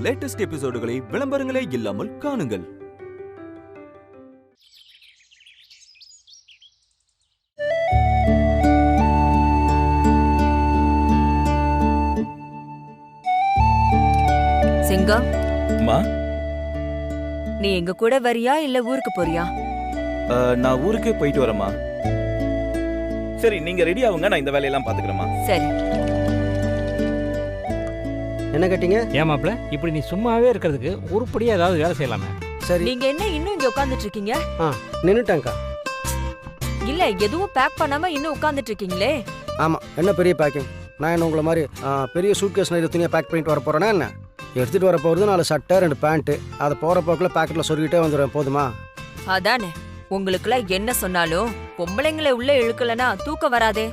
Latest எபிசோடுகளை விளம்பரங்களே இல்லாமல் காணுங்கள். சிங்கம், அம்மா, நீ எங்க கூட வரியா இல்ல ஊருக்கு போறியா? நான் ஊருக்கே போயிட்டு வரேம்மா. சரி, நீங்க ரெடி ஆகுங்க, நான் இந்த வேலையெல்லாம் பாத்துக்கிறேம்மா. சரி. என்ன கேட்டீங்க? ஏமாப்ல, இப்படி நீ சும்மாவே இருக்கிறதுக்கு உருப்படியா ஏதாவது வேலை செய்யலாமே. சரி, நீங்க என்ன இன்னும் இங்க உட்கார்ந்துட்டு இருக்கீங்க? நின்னுட்டேங்க்கா. இல்ல, எதுவும் பேக் பண்ணாம இன்னும் உட்கார்ந்துட்டு இருக்கீங்களே. ஆமா, என்ன பெரிய பேக்கிங்? நான் என்ன உங்களை மாதிரி பெரிய சூட்கேஸ் நிறைய துணியை பேக் பண்ணிட்டு வர போறேன்னா என்ன? எடுத்துட்டு வர போகிறது 4 சட்டை 2 பேண்ட்டு. அதை போகிற போக்கில் பேக்கெட்டில் சொருகிட்டே வந்துடுவேன், போதுமா? அதானே, உங்களுக்குலாம் என்ன சொன்னாலும் பொம்பளைங்களை உள்ள இழுக்கலனா தூக்கம் வராதே.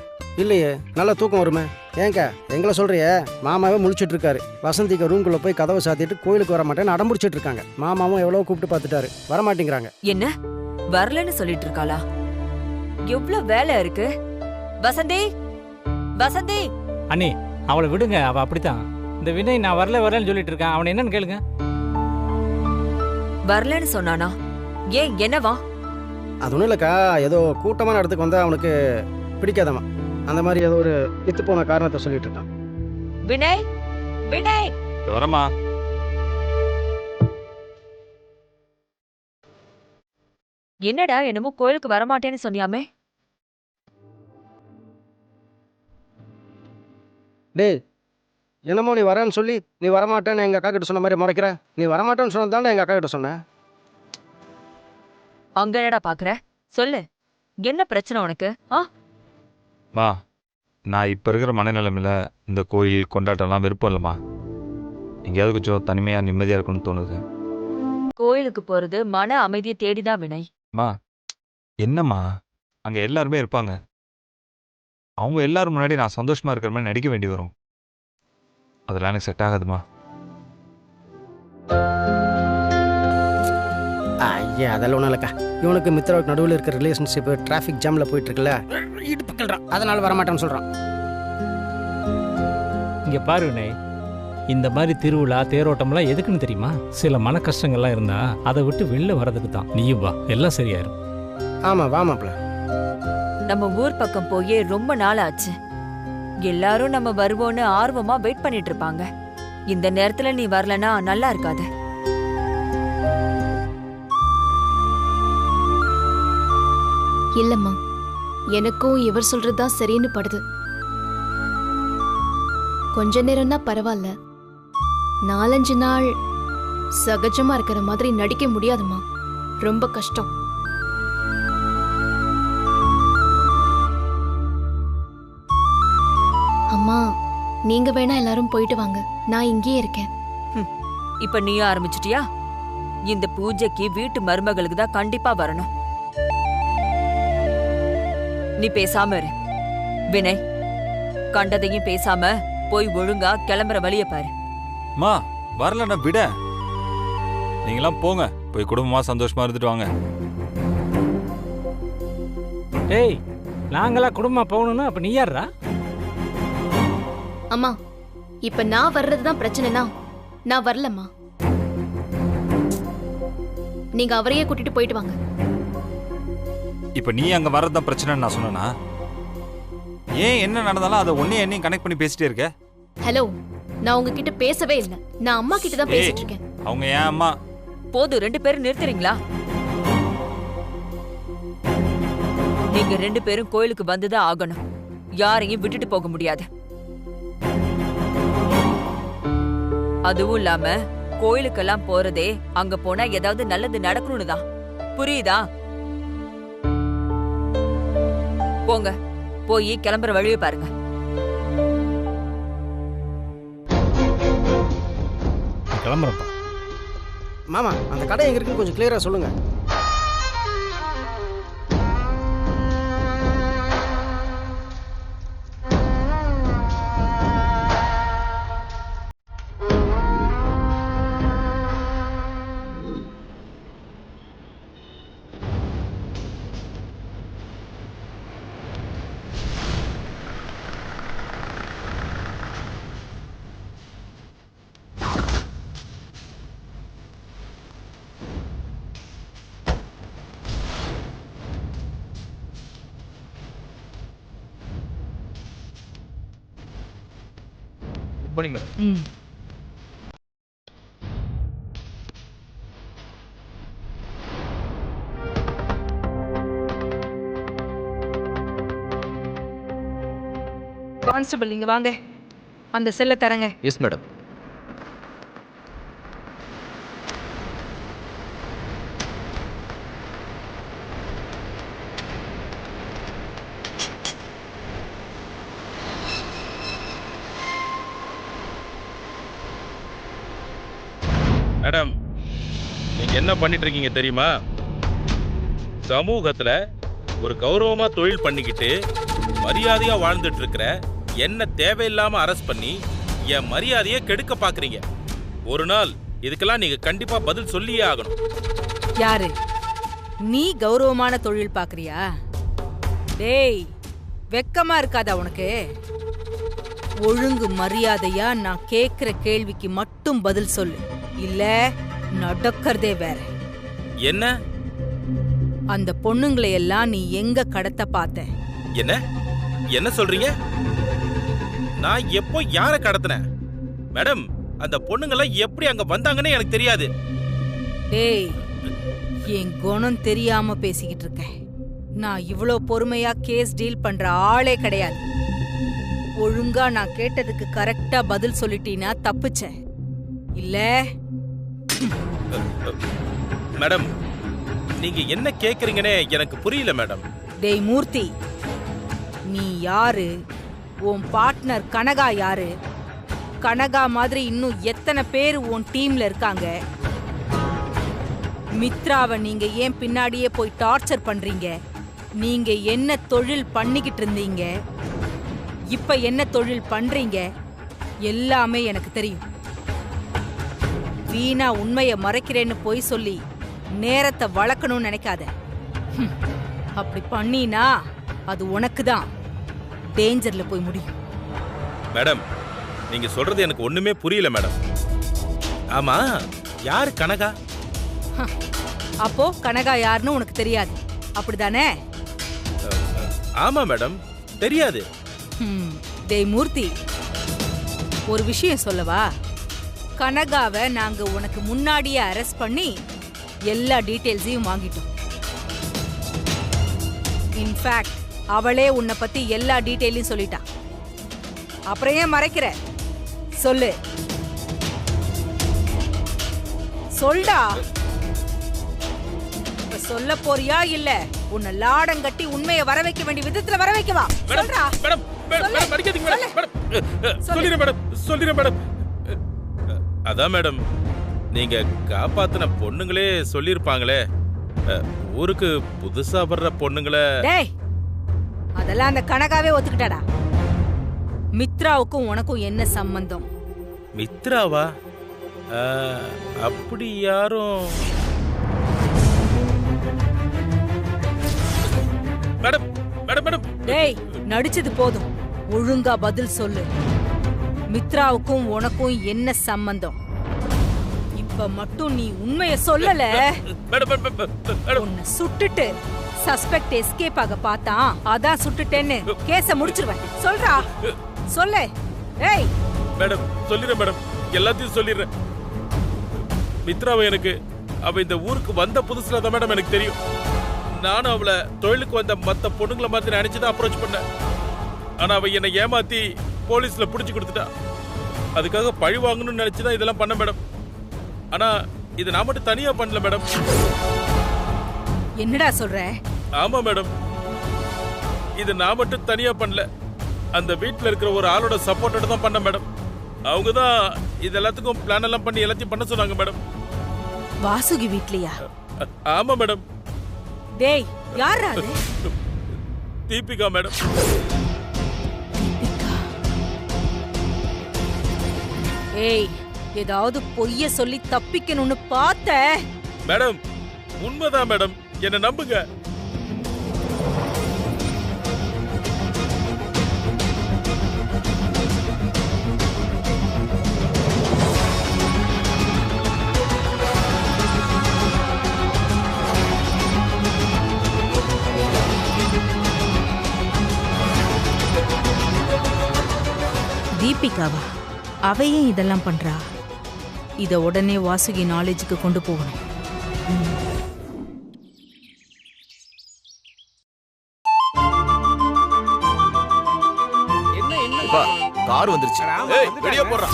இல்லையே, நல்லா தூக்கம் வருமே. ஏங்க எங்களை சொல்றியே? மாமாவே முழிச்சிட்டு இருக்காரு. வசந்திக்கு ரூம்குள்ள போய் கதவை சாத்திட்டு கோயிலுக்கு வர மாட்டேன்னு அடம்பிடிச்சிட்டு இருக்காங்க. மாமாவும் எவ்வளவு கூப்பிட்டு பார்த்துட்டாரு, வரமாட்டேங்கிறாங்க. என்ன வரலன்னு சொல்லிட்டு இருக்காளா? எவ்வளவு வேலை இருக்கு. வசந்தி, வசந்தி. அண்ணி, அவளை விடுங்க, அவ அப்படித்தான். இந்த வினய் நான் வரலன்னு சொல்லிட்டு இருக்கான். அவனை என்னன்னு கேளுங்க. வரலன்னு சொன்னானா? ஏன், என்னவா? அது ஒன்றும் இல்லைக்கா, ஏதோ கூட்டமான இடத்துக்கு வந்தால் அவனுக்கு பிடிக்காதமா. அந்த மாதிரி ஏதோ ஒரு வித்து போன காரணத்தை சொல்லிட்டு இருக்கான். வினய், வினய். வரமா? என்னடா, என்னமோ கோயிலுக்கு வரமாட்டேன்னு சொன்னியாமே? டேய், என்னமோ நீ வரேன்னு சொல்லி நீ வரமாட்டேன்னு எங்கள் அக்கா கிட்ட சொன்ன மாதிரி முறைக்கிற. நீ வரமாட்டேன்னு சொன்னதானே எங்கள் அக்கா கிட்ட சொன்னேன். அங்க என்னடா பாக்குற? சொல்லு, என்ன பிரச்சனை உனக்கு? மா, நான் இப்போ இருக்கிற மனநிலைமையில் இந்த கோயில் கொண்டாட்டம்லாம் விருப்பம் இல்லைம்மா. எங்கேயாவது கொஞ்சம் தனிமையாக நிம்மதியாக இருக்குன்னு தோணுது. கோயிலுக்கு போறது மன அமைதியை தேடிதான் வினய். மா, என்னம்மா, அங்கே எல்லாருமே இருப்பாங்க. அவங்க எல்லாரும் முன்னாடி நான் சந்தோஷமாக இருக்கிற மாதிரி நடிக்க வேண்டி வரும். அதெல்லாம் எனக்கு செட் ஆகாதுமா. ஐயா, அதெல்லாம் ஒன்றும் இல்லைக்கா. இவனுக்கு மித்ராவுக்கு நடுவில் இருக்கிற ரிலேஷன்ஷிப் டிராஃபிக் ஜாமில் போயிட்டு இருக்குல்ல, இடுப்புக்கல்றான், அதனால வரமாட்டேன்னு சொல்கிறான். இங்க பாரு வினய், இந்த மாதிரி திருவிழா தேரோட்டம்லாம் எதுக்குன்னு தெரியுமா? சில மன கஷ்டங்கள்லாம் இருந்தா அதை விட்டு வெளில வர்றதுக்கு தான். நீயும் வா, எல்லாம் சரியாயிரும். ஆமாம், வாமாப்ல. நம்ம ஊர் பக்கம் போயே ரொம்ப நாள் ஆச்சு. எல்லாரும் நம்ம வருவோன்னு ஆர்வமா வெயிட் பண்ணிட்டு இருப்பாங்க. இந்த நேரத்துல நீ வரலனா நல்லா இருக்காது. இல்லம்மா, எனக்கும் இவர் சொல்றதுதான் சரின்னு படுது. கொஞ்ச நேரம்னா பரவாயில்ல, 4-5 நாள் சகஜமா இருக்கிற மாதிரி நடிக்க முடியாதுமா. ரொம்ப கஷ்டம். அம்மா, நீங்க வேணா எல்லாரும் போயிட்டு வாங்க, நான் இங்கேயே இருக்கேன். இப்ப நீயும் ஆரம்பிச்சிட்டியா? இந்த பூஜைக்கு வீட்டு மருமகளுக்கு தான் கண்டிப்பா வரணும். நீ பேசாம இரு வினய். கண்டதையும் பேசாம போய் ஒழுங்கா கிளம்புற வழிய பாரு. மா, வரலன்னா விட. நீங்களாம் போங்க, போய் குடும்பமாக சந்தோஷமாக இருந்துட்டு வாங்க. டேய், நாங்களா குடும்பமா போகணும்னு அப்ப நீ யாரா? அம்மா, இப்ப நான் வர்றதுதான் பிரச்சனைனா நான் வரலம்மா. நீங்க அவரையே கூட்டிட்டு போயிட்டு வாங்க. இப்போ நீ அங்கே வர்றதுதான் பிரச்சனைன்னு நான் சொன்னேன்னா? ஏன் என்ன நடந்தாலும் அதை ஒன்னே என்னையும் கனெக்ட் பண்ணி பேசிட்டே இருக்க? ஹலோ, நான் உங்ககிட்ட பேசவே இல்லை, நான் அம்மா கிட்ட தான் பேசிட்டு இருக்கேன். அவங்க ஏன் அம்மா? போதும், 2 பேரும் நிறுத்துறீங்களா? நீங்க 2 பேரும் கோயிலுக்கு வந்துதான் ஆகணும். யாரையும் விட்டுட்டு போக முடியாது. அதுவும் இல்லாம கோயிலுக்கெல்லாம் போறதே அங்க போனா ஏதாவது நல்லது நடக்கணும்னு தான். புரியுதா? போங்க, போய் கிளம்புற வழியை பாருங்க. கிளம்புறப்பா. மாமா, அந்த கடை எங்க இருக்குன்னு கொஞ்சம் கிளியரா சொல்லுங்க. பண்ணி மேடம். ம். கான்ஸ்டபிள் இங்க வாங்க. அந்த செல்லை தரங்க. Yes madam. மேடம், நீங்க என்ன பண்ணிட்டு இருக்கீங்க தெரியுமா? சமூகத்துல ஒரு கௌரவமா தொழில் பண்ணிக்கிட்டு மரியாதையா வாழ்ந்துட்டு இருக்கிற என்ன தேவையில்லாம அரெஸ்ட் பண்ணி என் மரியாதையை கெடுக்க பாக்குறீங்க. ஒரு நாள் இதுக்கெல்லாம் நீங்க கண்டிப்பா பதில் சொல்லியே ஆகணும். யாரு நீ? கௌரவமான தொழில் பாக்குறியா? டேய், வெக்கமா இருக்காதா உனக்கு? ஒழுங்கு மரியாதையா நான் கேக்குற கேள்விக்கு மட்டும் பதில் சொல்லு, இல்ல நடக்கிறதே வேற. என்ன? அந்த பொண்ணுங்களை எல்லாம் நீ எங்க கடத்த பார்த்த? என்ன என்ன சொல்றீங்க? நான் எப்போ யாரை கடத்தினேன்? மேடம், அந்த பொண்ணுங்கெல்லாம் எப்படி அங்க வந்தாங்கன்னு எனக்கு தெரியாது. டேய், என் குணம் தெரியாம பேசிக்கிட்டு இருக்கேன். நான் இவ்ளோ பொறுமையா கேஸ் டீல் பண்ற ஆளே கிடையாது. ஒழுங்கா நான் கேட்டதுக்கு கரெக்டா பதில் சொல்லிட்டீனா தப்பிச்சேன், இல்ல? மேடம், நீங்க என்ன கேக்குறீங்கன்னு எனக்கு புரியல மேடம். டேய் மூர்த்தி, நீ யாரு? உன் பார்ட்னர் கனகா யாரு? கனகா மாதிரி இன்னும் எத்தனை பேர் உன் டீம்ல இருக்காங்க? மித்ராவை நீங்க ஏன் பின்னாடியே போய் டார்ச்சர் பண்றீங்க? நீங்க என்ன தொழில் பண்ணிக்கிட்டு இருந்தீங்க? இப்ப என்ன தொழில் பண்றீங்க? எல்லாமே எனக்கு தெரியும். வீணா உண்மையை மறைக்கிறேன்னு போய் சொல்லி நேரத்தை வளர்க்கணும்னு நினைக்காத. அப்படி பண்ணினா அது உனக்கு தான் டேஞ்சர்ல போய் முடியும். மேடம், நீங்க சொல்றது எனக்கு ஒண்ணுமே புரியல மேடம். ஆமா, யாரு கனகா? அப்போ கனகா யாருன்னு உனக்கு தெரியாது, அப்படிதானே? ஆமா மேடம், தெரியாது. டேய் மூர்த்தி, ஒரு விஷயம் சொல்லவா? கனகாவை நாங்க உனக்கு முன்னாடியே அரெஸ்ட் பண்ணி எல்லா டீடைல்ஸையும் வாங்கிட்டோம். இன்ஃபேக்ட் அவளே உன்னை பத்தி எல்லா டீடைலையும் சொல்லிட்டா. அப்புறம் ஏன் மறைக்கிற? சொல்லு, சொல்டா. இப்ப சொல்ல போறியா இல்ல உன்னை லாடம் கட்டி உண்மையை வர வைக்க வேண்டிய விதத்துல வர வைக்கவா? சொல்றா. மேடம், மேடம் அடிக்காதீங்க மேடம். மேடம், சொல்லிடுறேன் மேடம், சொல்லிடுறேன் மேடம். அதான் மேடம், நீங்க காப்பாத்தின பொண்ணுங்களே சொல்லிருப்பாங்களே, ஊருக்கு புதுசா வர்ற பொண்ணுங்களே. டேய், அதெல்லாம் அந்த கனகாவே ஒத்துக்கிட்டாடா. மித்ராவுக்கும் உனக்கும் என்ன சம்பந்தம்? மித்ராவா? அப்படி யாரும் மேடம். மேடம் மேடம் டேய், நடிச்சது போதும், ஒழுங்கா பதில் சொல்லு. மித்ராவுக்கும் உனக்கும் என்ன சம்பந்தம்? இப்ப மட்டும் நீ உண்மைய சொல்லல, உன்னை சுட்டுட்டு சஸ்பெக்ட் எஸ்கேப் ஆக பார்த்தான், அதான் சுட்டுட்டேன்னு கேஸ முடிச்சிருவேன். சொல்றா, சொல்லு. ஏய் மேடம், சொல்லிடுறேன் மேடம், எல்லாத்தையும் சொல்லிடுறேன். மித்ராவை எனக்கு அவ இந்த ஊருக்கு வந்த புதுசுல தான் மேடம் எனக்கு தெரியும். நானும் அவளை தொழிலுக்கு வந்த மத்த பொண்ணுங்களை மாதிரி நினைச்சுதான் அப்ரோச் பண்ணேன். ஆனா அவ என்னை ஏமாத்தி போலீஸ்ல புடிச்சு கொடுத்துட்டா. அதுக்காக பழி வாங்கணும்னு நினைச்சுதான் இதெல்லாம் பண்ண மேடம். ஆனா இது நான் மட்டும் தனியா பண்ணல மேடம். என்னடா சொல்ற? ஆமா மேடம், இது நான் மட்டும் தனியா பண்ணல, அந்த வீட்டுல இருக்கிற ஒரு ஆளோட சப்போர்ட்டோட தான் பண்ண மேடம். அவங்க தான் இது எல்லாத்துக்கும் பிளான் எல்லாம் பண்ணி எல்லாத்தையும் பண்ண சொன்னாங்க மேடம். வாசுகி வீட்லயா? ஆமா மேடம். டேய், யாரா அது? தீபிகா மேடம். ஏய், ஏதாவது பொய்ய சொல்லி தப்பிக்கணும்னு பார்த்த? மேடம், உண்மைதான் மேடம், என்ன நம்புங்க. தீபிகாவா? அவ ஏன் இதெல்லாம் பண்றா? இத உடனே வாசுகி நாலேஜுக்கு கொண்டு போகணும். கார் வந்துருச்சு. ஏய், வெளிய போறா.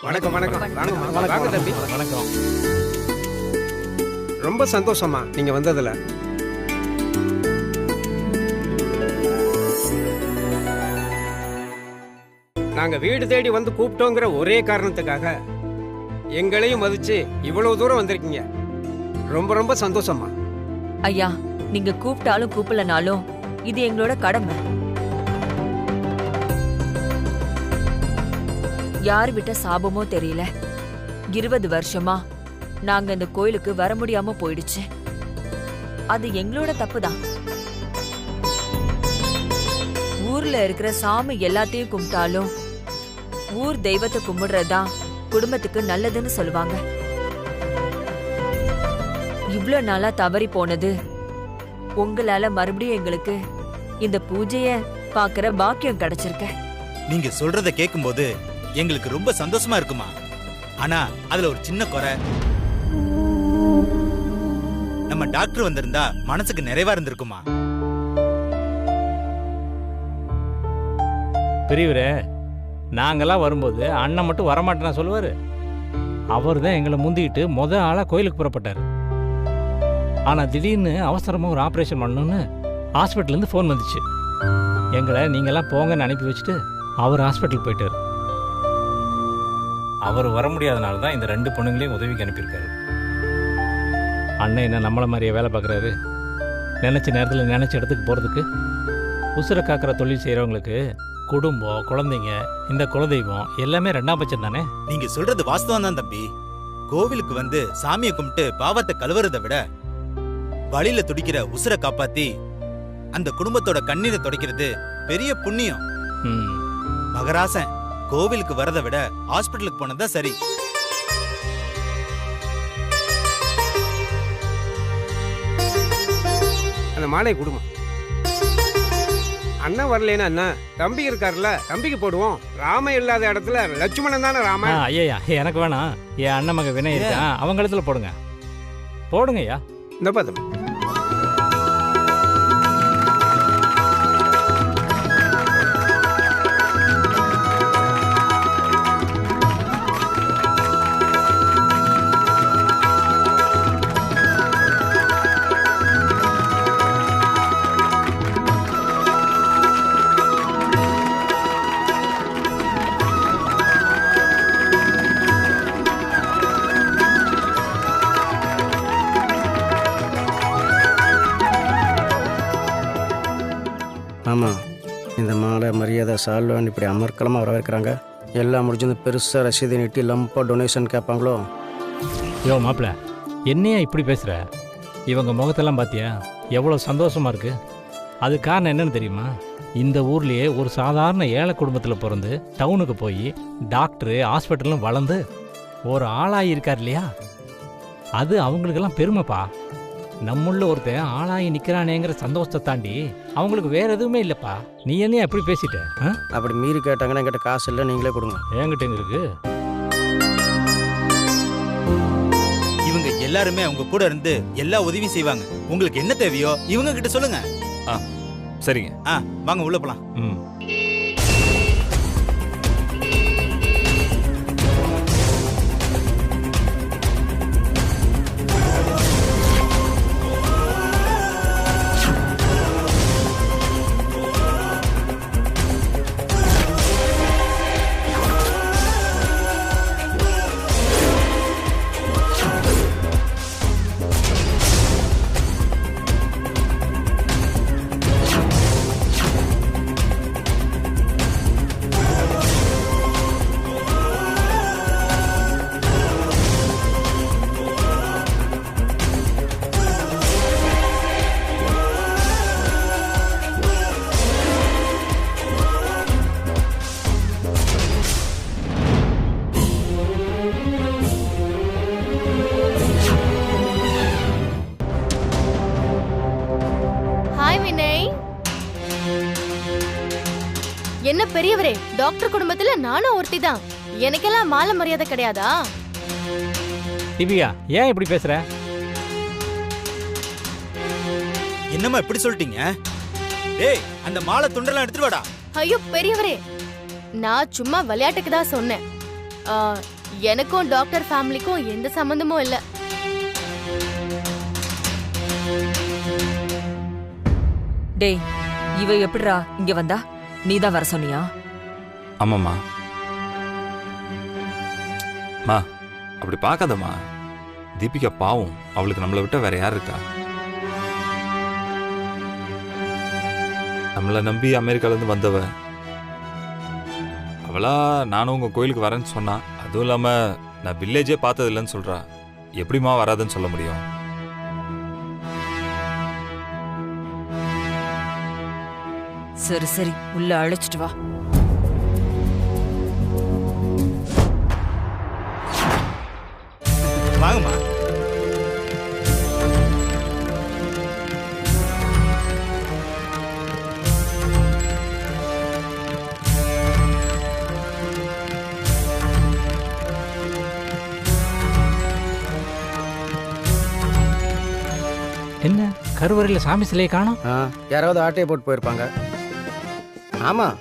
வணக்கம் வணக்கம். வாங்க தம்பி. வணக்கம். ரொம்ப சந்தோஷமா நீங்க வந்ததுல. நாங்க வீடு தேடி வந்து கூப்பிட்டோங்கிற ஒரே காரணத்துக்காக எங்களையும் மதிச்சு இவ்வளவு தூரம் வந்திருக்கீங்க. ரொம்ப ரொம்ப சந்தோஷமா. ஐயா, நீங்க கூப்பிட்டாலும் கூப்பிடலனாலும் இது எங்களோட கடமை. யாரு விட்ட சாபமோ தெரியல, 20 வருஷமா நாங்க இந்த கோயிலுக்கு வர முடியாம போயிடுச்சு. அது எங்களோட தப்புதான். ஊர்ல இருக்கிற சாமி எல்லாத்தையும் கும்பிட்டாலும் ஊர் தெய்வத்தை கும்பிடுறதா குடும்பத்துக்கு நல்லதுன்னு சொல்லுவாங்க. இவ்ளோ நாளா தவறி போனது உங்களால மறுபடியும் எங்களுக்கு இந்த பூஜைய பாக்குற பாக்கியம் கிடைச்சிருக்க. நீங்க சொல்றத கேட்கும்போது எங்களுக்கு ரொம்ப சந்தோஷமா இருக்குமா. ஆனா அதுல ஒரு சின்ன குறை. நம்ம டாக்டர் வந்திருந்தா மனசுக்கு நிறைவா இருந்திருக்குமா. பெரியவரே, நாங்கெல்லாம் வரும்போது அண்ணன் மட்டும் வரமாட்டேன்னா சொல்லுவாரு. அவர் தான் எங்களை முந்திக்கிட்டு ஆளா கோயிலுக்கு புறப்பட்டாரு. ஆனா திடீர்னு அவசரமா ஒரு ஆபரேஷன் பண்ணணும்னு ஹாஸ்பிட்டல்ல இருந்து ஃபோன் வந்துச்சு. எங்களை நீங்கெல்லாம் போங்கன்னு அனுப்பி வச்சுட்டு அவர் ஹாஸ்பிட்டல் போயிட்டாரு. அவர் வர முடியாதனால தான் இந்த 2 பொண்ணுங்களையும் உதவிக்கு அனுப்பியிருக்காரு. அண்ணன் என்ன நம்மளை மாதிரியே வேலை பார்க்குறாரு. நினச்ச நேரத்தில் நினச்ச இடத்துக்கு போகிறதுக்கு. உசுரை காக்கிற தொழில் செய்கிறவங்களுக்கு குடும்பம், குழந்தைங்க, இந்த குலதெய்வம் எல்லாமே 2ஆம் பட்சம் தானே. நீங்க சொல்றது வாஸ்தவம் தான் தம்பி. கோவிலுக்கு வந்து சாமியை கும்பிட்டு பாவத்தை கழுவுறதை விட வழியில துடிக்கிற உசுரை காப்பாத்தி அந்த குடும்பத்தோட கண்ணீரை துடைக்கிறது பெரிய புண்ணியம். மகராசன் கோவிலுக்கு வரதை விட ஹாஸ்பிட்டலுக்கு போனதா சரி. அந்த மாலை குடும்பம் அண்ணன் வரலன்னா அண்ணா தம்பி இருக்காருல்ல, தம்பிக்கு போடுவோம். ராம இல்லாத இடத்துல லட்சுமணன் தானே ராம. ஐயா, எனக்கு வேணாம். என் அண்ணன் மக வினய் இருக்கான், அவங்க இடத்துல போடுங்க. போடுங்க ஐயா. இந்த பார்த்தோம். ஆமாம், இந்த மாலை மரியாதை சால்வான்னு இப்படி அமர்க்கலமாக வரவேற்கிறாங்க. எல்லாம் முடிஞ்சது பெருசாக ரசீதை நீட்டி லம்பாக டொனேஷன் கேட்பாங்களோ. யோ மாப்பிள்ள, என்னையா இப்படி பேசுகிற? இவங்க முகத்தெல்லாம் பார்த்தியா எவ்வளோ சந்தோஷமாக இருக்குது. அது காரணம் என்னன்னு தெரியுமா? இந்த ஊர்லேயே ஒரு சாதாரண ஏழை குடும்பத்தில் பிறந்து டவுனுக்கு போய் டாக்டரு ஹாஸ்பிட்டலும் வளர்ந்து ஒரு ஆளாகி இருக்கார் இல்லையா, அது அவங்களுக்கெல்லாம் பெருமைப்பா. நம்முள்ள ஒருத்தன் ஆளாகி நிற்கிறானேங்கிற சந்தோஷத்தை தாண்டி அவங்களுக்கு வேற எதுவுமே இல்லைப்பா. நீ என்னையா எப்படி பேசிட்ட? அப்படி மீறி கேட்டாங்கன்னா என்கிட்ட காசு இல்லை, நீங்களே கொடுங்க. என்கிட்ட எங்க இருக்கு? இவங்க எல்லாருமே அவங்க கூட இருந்து எல்லா உதவியும் செய்வாங்க. உங்களுக்கு என்ன தேவையோ இவங்க கிட்ட சொல்லுங்க. சரிங்க. வாங்க உள்ள போலாம். டாக்டர் குடும்பத்துல நானும் ஒருத்தி தான். எனக்கெல்லாம் மாலை மரியாதை கிடையாதா? திவ்யா ஏன் இப்படி பேசுற? என்னம்மா இப்படி சொல்லிட்டீங்க? டேய், அந்த மாலை துண்டெல்லாம் எடுத்துட்டு வாடா. ஐயோ பெரியவரே, நான் சும்மா விளையாட்டுக்கு தான் சொன்னேன். எனக்கும் டாக்டர் ஃபேமிலிக்கும் எந்த சம்பந்தமும் இல்ல. டேய், இவ எப்படிடா இங்க வந்தா? நீதான் வர சொன்னியா? ஆமாம்மா. மா அப்படி பார்க்காதம்மா. தீபிகா பாவம், அவளுக்கு நம்மளை விட்ட வேற யார் இருக்கா? நம்மளை நம்பி அமெரிக்காலேருந்து வந்தவ அவளா நானும் உங்கள் கோயிலுக்கு வரேன்னு சொன்னா. அதுவும் இல்லாமல் நான் வில்லேஜே பார்த்ததில்லைன்னு சொல்கிறா. எப்படிமா வராதுன்னு சொல்ல முடியும்? சரி சரி, உள்ள அழைச்சிட்டு வா. வாங்கம்மா. என்ன கருவறையில் சாமி சிலையை காணோம்? யாராவது ஆட்டையை போட்டு போயிருப்பாங்க. ஆமாம்,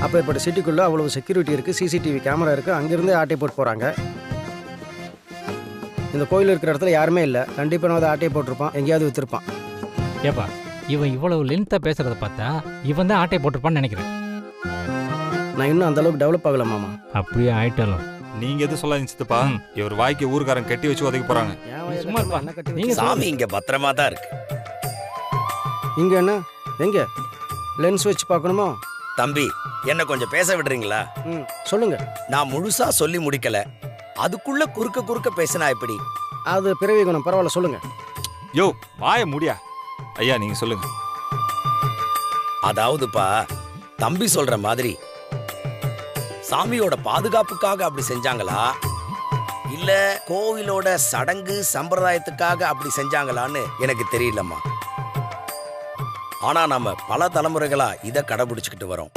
அப்போ இப்போ சிட்டிக்குள்ளே அவ்வளவு செக்யூரிட்டி இருக்குது, சிசிடிவி கேமரா இருக்குது, அங்கேருந்தே ஆட்டையை போட்டு போகிறாங்க. இந்த கோயில் இருக்கிற இடத்துல யாருமே இல்லை. கண்டிப்பாக நான் ஆட்டையை போட்டிருப்பான், எங்கேயாவது விற்றுருப்பான். ஏப்பா இவன் இவ்வளவு லென்த்தாக பேசுறத பார்த்தா இவன் தான் ஆட்டையை போட்டிருப்பான்னு நினைக்கிறேன். நான் இன்னும் அந்த அளவுக்கு டெவலப் ஆகல மாமா. அப்படியே ஆயிட்டாலும் நீங்க எது சொல்ல நினைச்சதுப்பா? இவர் வாய்க்கு ஊருக்காரன் கட்டி வச்சு உதைக்க போறாங்க. சும்மா இருப்பா. நீங்க சாமி இங்க பத்திரமா தான் இருக்கு. இங்கே என்ன எங்க லென்ஸ் வச்சு பார்க்கணுமோ? தம்பி, என்ன கொஞ்சம் பேச விடுறீங்களா? சொல்லுங்க. நான் முழுசா சொல்லி முடிக்கல, அதுக்குள்ள குறுக்க பேசினா எப்படி? அது பிறவி குணம், பரவாயில்ல சொல்லுங்க. யோ வாய முடியா. ஐயா நீங்க சொல்லுங்க. அதாவதுப்பா, தம்பி சொல்ற மாதிரி சாமியோட பாதுகாப்புக்காக அப்படி செஞ்சாங்களா, இல்ல கோவிலோட சடங்கு சம்பிரதாயத்துக்காக அப்படி செஞ்சாங்களான்னு எனக்கு தெரியலம்மா. ஆனா நம்ம பல தலைமுறைகளா இதை கடைபிடிச்சுக்கிட்டு வரோம்.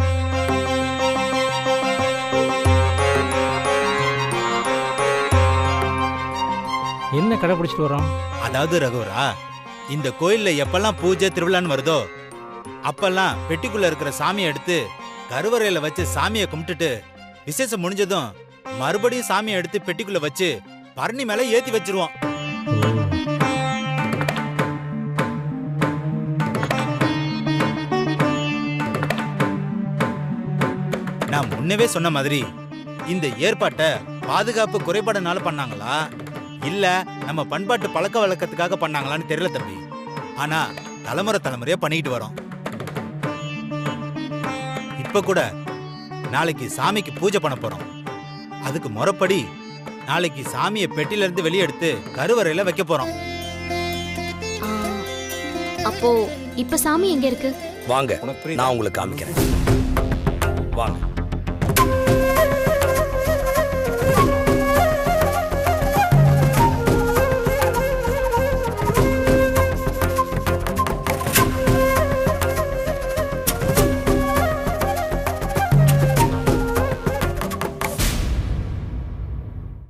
என்ன கடைபிடிச்சிட்டு வரோம்? அதாவது ரகுவரா, இந்த கோயில்ல எப்பெல்லாம் பூஜை திருவிழான்னு வருதோ அப்பெல்லாம் பெட்டிக்குள்ள இருக்கிற சாமியை எடுத்து கருவறையில வச்சு சாமியை கும்பிட்டுட்டு விசேஷம் முடிஞ்சதும் மறுபடியும் சாமியை எடுத்து பெட்டிக்குள்ள வச்சு பரணி மேல ஏத்தி வச்சிருவோம். நான் முன்னவே சொன்ன மாதிரி இந்த ஏற்பாட்டை பாதுகாப்பு குறைபாடுனால பண்ணாங்களா இல்ல நம்ம பண்பாட்டு பழக்க வழக்கத்துக்காக பண்ணாங்களான்னு தெரியல தம்பி. ஆனா தலைமுறையா பண்ணிக்கிட்டு வரோம். இப்ப கூட நாளைக்கு சாமிக்கு பூஜை பண்ண போறோம். அதுக்கு முறைப்படி நாளைக்கு சாமியை பெட்டில இருந்து வெளியே எடுத்து கருவறையில வைக்க போறோம். அப்போ இப்ப சாமி எங்க இருக்கு? வாங்க, நான் உங்களுக்கு காமிக்கிறேன். வாங்க.